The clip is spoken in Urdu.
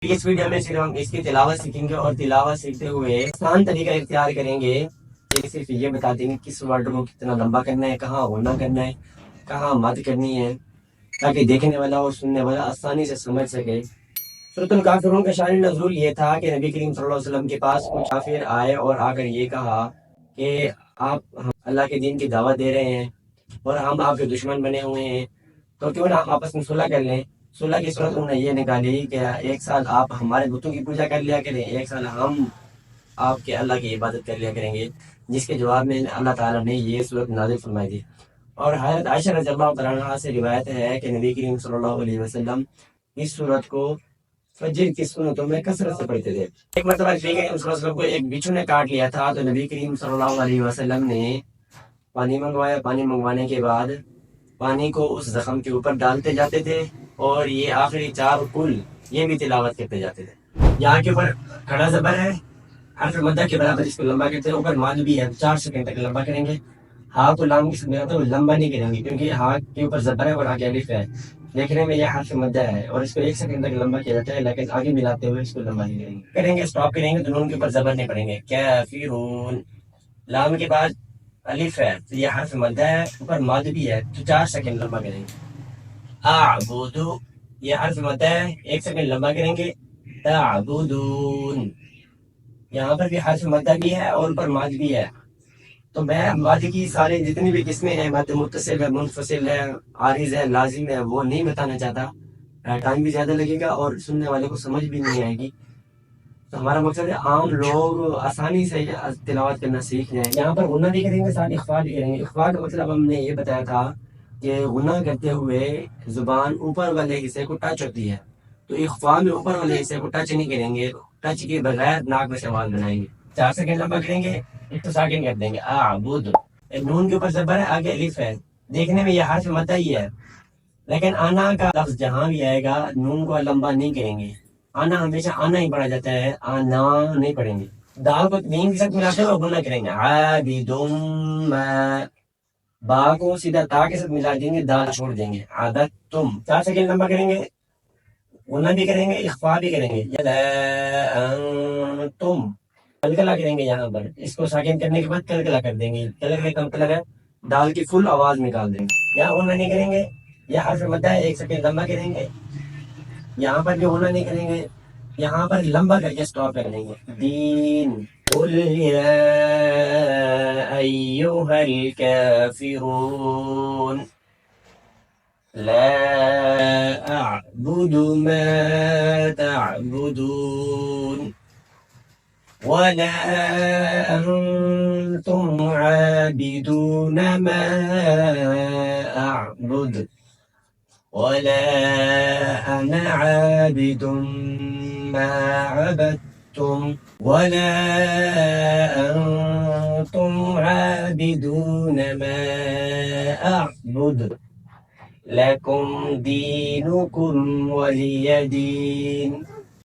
اس ویڈیو میں صرف ہم اس کی تلاوت سیکھیں گے اور تلاوت سیکھتے ہوئے آسان طریقہ اختیار کریں گے کہ صرف یہ بتا دیں گے کس ورڈ کو کتنا لمبا کرنا ہے، کہاں ہونا کرنا ہے، کہاں مد کرنی ہے، تاکہ دیکھنے والا اور سننے والا آسانی سے سمجھ سکے۔ سورۃ الکافرون کا شان نزول یہ تھا کہ نبی کریم صلی اللہ علیہ وسلم کے پاس کچھ کافر آئے اور آ کر یہ کہا کہ آپ اللہ کے دین کی دعوت دے رہے ہیں اور ہم آپ کے دشمن بنے ہوئے ہیں، تو کیوں نہ ہم آپس میں صلح کر لیں۔ صلح کی صورت انہوں نے یہ نکالی کہ ایک سال آپ ہمارے بتوں کی پوجا کر لیا کریں، ایک سال ہم آپ کے اللہ کی عبادت کر لیا کریں گے، جس کے جواب میں اللہ تعالیٰ نے یہ صورت نازل فرمائی تھی۔ اور حضرت عائشہ رضی اللہ تعالیٰ عنہا سے روایت ہے کہ نبی کریم صلی اللہ علیہ وسلم اس صورت کو فجر کی سنتوں میں کثرت سے پڑھتے تھے۔ ایک مرتبہ نبی کریم صلی اللہ علیہ وسلم کو ایک بچھو نے کاٹ لیا تھا، تو نبی کریم صلی اللہ علیہ وسلم نے پانی منگوایا۔ پانی منگوانے کے بعد پانی کو اس زخم کے اوپر ڈالتے جاتے تھے اور یہ آخری 4 کل یہ بھی تلاوت کرتے جاتے تھے۔ یہاں کے اوپر کھڑا زبر ہے، حرف مدہ کے برابر اس کو لمبا کرتے ہیں، اوپر ماد بھی ہے، 4 سیکنڈ تک لمبا کریں گے۔ ہاں کو لام کی سمجھا تو لمبا نہیں کریں گے کیونکہ ہاں کے اوپر زبر ہے اور آگے الف ہے، دیکھنے میں یہ حرف مدہ ہے اور اس کو 1 سیکنڈ تک لمبا کیا جاتا ہے، لیکن آگے ملاتے ہوئے اس کو لمبا نہیں کریں گے، اسٹاپ کریں گے تو نون کے اوپر زبر نہیں پڑیں گے۔ کافرون، لام کے بعد الف ہے تو یہ حرف مدہ ہے، اوپر ماد بھی ہے تو 4 سیکنڈ لمبا کریں گے۔ اعبدو، یہ حرف مدہ ہے، 1 سیکنڈ لمبا کریں گے۔ تعبدون، یہاں پر بھی حرف مدہ بھی ہے اور اوپر ماد بھی ہے، تو میں مد کی سارے جتنی بھی قسمیں ہیں، مد متصل ہے، منفصل ہے، عارض ہے، لازم ہے، وہ نہیں بتانا چاہتا، ٹائم بھی زیادہ لگے گا اور سننے والے کو سمجھ بھی نہیں آئے گی۔ تو ہمارا مقصد ہے عام لوگ آسانی سے تلاوت کرنا سیکھ جائیں۔ یہاں پر غنہ بھی کریں گے، ساتھ اخفا بھی کریں گے۔ اخفا کا مطلب ہم نے یہ بتایا تھا کہ غنہ کرتے ہوئے زبان اوپر والے حصے کو ٹچ ہوتی ہے، تو اخفا میں اوپر والے حصے کو ٹچ نہیں کریں گے، ٹچ کے بغیر ناک میں سے آواز بنائیں گے۔ 4 سیکنڈ لمبا کریں گے، ایک تو ساکن کر دیں گے۔ اعبد، نون کے اوپر زبر ہے، آگے الف ہے، دیکھنے میں یہ حرف مدہ ہی ہے، لیکن آنا کا لفظ جہاں بھی آئے گا نون کو لمبا نہیں کریں گے۔ آنا ہمیشہ آنا ہی پڑھا جاتا ہے، آنا نہیں پڑھیں گے۔ دال کو نین کے ساتھ ملاتے ہوئے غنہ کریں گے۔ عابدم، با کو سیدھا تا کے ساتھ ملا دیں گے، دال چھوڑ دیں گے۔ عادتم، 4 سیکنڈ لمبا کریں گے، غنہ بھی کریں گے، اخفا بھی کریں گے۔ یلا انتم، کلکلا کریں گے، یہاں پر اس کو ساکن کرنے کے بعد کلکلا کر دیں گے۔ کلکلے کا مطلب ہے دال کی فل آواز نکال دیں گے۔ یہاں غنہ نہیں کریں گے، یہ حرف مدہ ہے، 1 سیکنڈ لمبا کریں گے، یہاں پر بھی غنہ نہیں کریں گے، یہاں پر لمبا کر کے سٹاپ کر دیں گے۔ دین، قل یا ایھا الکافرون لا اعبد ما تعبدون ولا انتم عابدون ما اعبد ولا انا عابد ما عبدتم ولا انتم عابدون ما اعبد لكم دينكم ولي دين۔